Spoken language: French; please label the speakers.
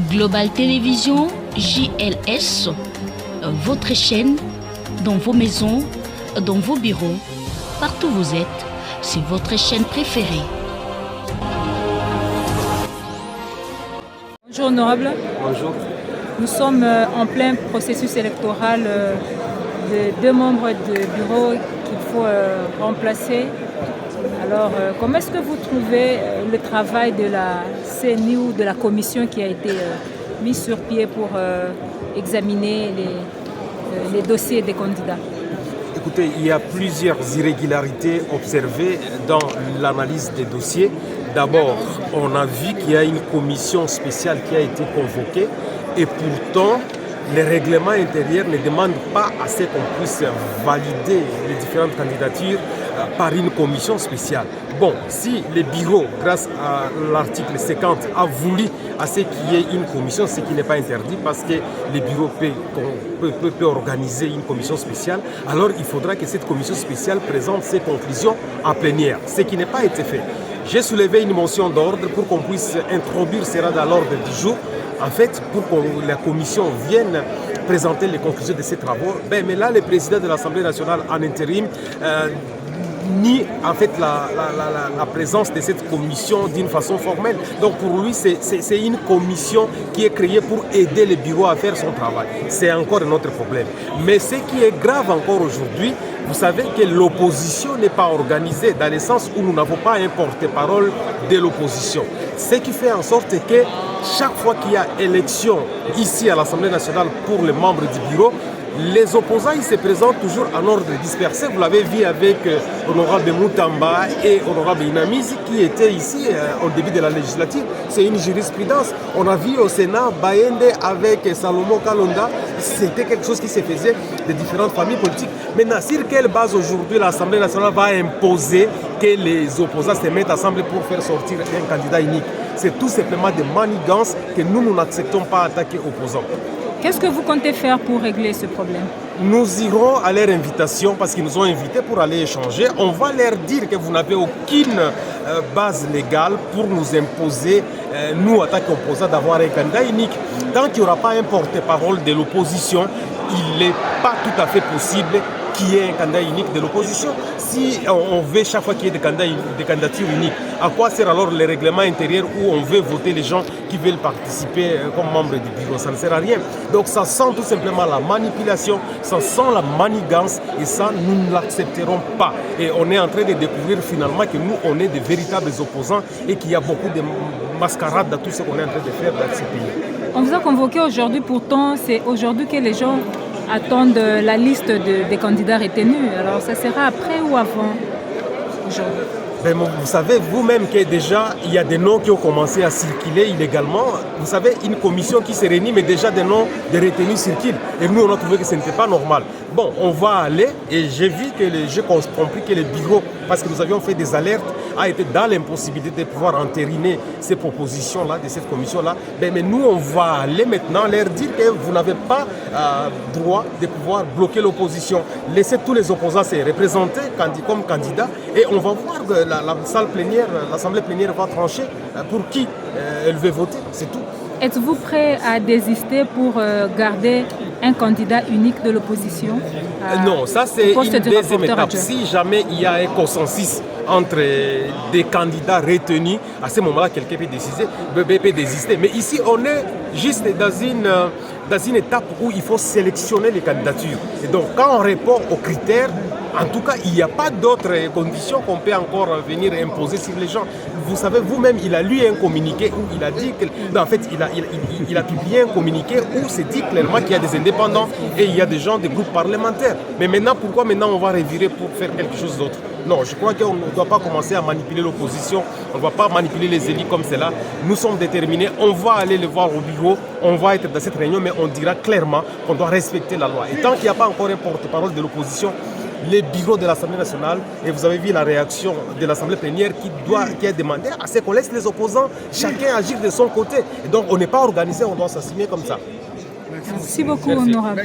Speaker 1: Global Télévision, JLS, votre chaîne, dans vos maisons, dans vos bureaux, partout où vous êtes, c'est votre chaîne préférée.
Speaker 2: Bonjour honorable.
Speaker 3: Bonjour.
Speaker 2: Nous sommes en plein processus électoral de 2 membres de bureau qu'il faut remplacer. Alors, comment est-ce que vous trouvez le travail de la CNI ou de la commission qui a été mise sur pied pour examiner les dossiers des candidats?
Speaker 3: Écoutez, il y a plusieurs irrégularités observées dans l'analyse des dossiers. D'abord, on a vu qu'il y a une commission spéciale qui a été convoquée et pourtant, les règlements intérieurs ne demandent pas à ce qu'on puisse valider les différentes candidatures par une commission spéciale. Bon, si les bureaux, grâce à l'article 50, a voulu à ce qu'il y ait une commission, ce qui n'est pas interdit parce que les bureaux peuvent organiser une commission spéciale, alors il faudra que cette commission spéciale présente ses conclusions en plénière, ce qui n'est pas été fait. J'ai soulevé une motion d'ordre pour qu'on puisse introduire cela dans l'ordre du jour, en fait, pour que la commission vienne présenter les conclusions de ces travaux. Mais là, le président de l'Assemblée nationale en intérim nie en fait la présence de cette commission d'une façon formelle. Donc pour lui, c'est une commission qui est créée pour aider le bureau à faire son travail. C'est encore un autre problème. Mais ce qui est grave encore aujourd'hui, vous savez que l'opposition n'est pas organisée dans le sens où nous n'avons pas un porte-parole de l'opposition. Ce qui fait en sorte que chaque fois qu'il y a élection ici à l'Assemblée nationale pour les membres du bureau, les opposants ils se présentent toujours en ordre dispersé. Vous l'avez vu avec Honorable Moutamba et Honorable Inamizi qui étaient ici au début de la législature. C'est une jurisprudence. On a vu au Sénat Bayende avec Salomon Kalonda. C'était quelque chose qui se faisait de différentes familles politiques. Maintenant, sur quelle base aujourd'hui l'Assemblée nationale va imposer que les opposants se mettent ensemble pour faire sortir un candidat unique? C'est tout simplement des manigances que nous n'acceptons pas attaquer opposants.
Speaker 2: Qu'est-ce que vous comptez faire pour régler ce problème?
Speaker 3: Nous irons à leur invitation parce qu'ils nous ont invités pour aller échanger. On va leur dire que vous n'avez aucune base légale pour nous imposer, nous, en tant qu'opposants, d'avoir un candidat unique. Tant qu'il n'y aura pas un porte-parole de l'opposition, il n'est pas tout à fait possible qu'il y ait un candidat unique de l'opposition. Si on veut chaque fois qu'il y ait des candidatures uniques, à quoi sert alors le règlement intérieur où on veut voter les gens qui veulent participer comme membres du bureau? Ça ne sert à rien. Donc ça sent tout simplement la manipulation, ça sent la manigance et ça, nous ne l'accepterons pas. Et on est en train de découvrir finalement que nous, on est de véritables opposants et qu'il y a beaucoup de mascarades dans tout ce qu'on est en train de faire dans ce pays.
Speaker 2: On vous a convoqué aujourd'hui, pourtant c'est aujourd'hui que les gens attendent la liste des candidats retenus. Alors ça sera après ou avant aujourd'hui?
Speaker 3: Ben, vous savez vous-même que déjà, il y a des noms qui ont commencé à circuler illégalement. Vous savez, une commission qui se réunit, mais déjà des noms de retenus circulent. Et nous, on a trouvé que ce n'était pas normal. Bon, on va aller, et j'ai vu que j'ai compris que le bureau, parce que nous avions fait des alertes, a été dans l'impossibilité de pouvoir entériner ces propositions-là, de cette commission-là. Ben, mais nous, on va aller maintenant leur dire que vous n'avez pas droit de pouvoir bloquer l'opposition. Laissez tous les opposants se représenter comme candidats, et on va voir que la salle plénière, l'Assemblée plénière va trancher pour qui elle veut voter, c'est tout.
Speaker 2: Êtes-vous prêt à désister pour garder un candidat unique de l'opposition?
Speaker 3: Non, ça c'est une deuxième étape. Si jamais il y a un consensus entre des candidats retenus, à ce moment-là, quelqu'un peut désister. Mais ici, on est juste dans une étape où il faut sélectionner les candidatures. Et donc, quand on répond aux critères, en tout cas, il n'y a pas d'autres conditions qu'on peut encore venir imposer sur les gens. Vous savez, vous-même, il a lu un communiqué où il a dit que... Non, en fait, il a publié un communiqué où c'est dit clairement qu'il y a des indépendants et il y a des gens des groupes parlementaires. Mais maintenant, pourquoi maintenant on va revirer pour faire quelque chose d'autre? Non, je crois qu'on ne doit pas commencer à manipuler l'opposition. On ne va pas manipuler les élus comme cela. Nous sommes déterminés. On va aller le voir au bureau. On va être dans cette réunion, mais on dira clairement qu'on doit respecter la loi. Et tant qu'il n'y a pas encore un porte-parole de l'opposition, les bureaux de l'Assemblée nationale, et vous avez vu la réaction de l'Assemblée plénière qui a demandé à ce qu'on laisse les opposants chacun agir de son côté. Et donc on n'est pas organisé, on doit s'assumer comme ça.
Speaker 2: Merci beaucoup, honorable.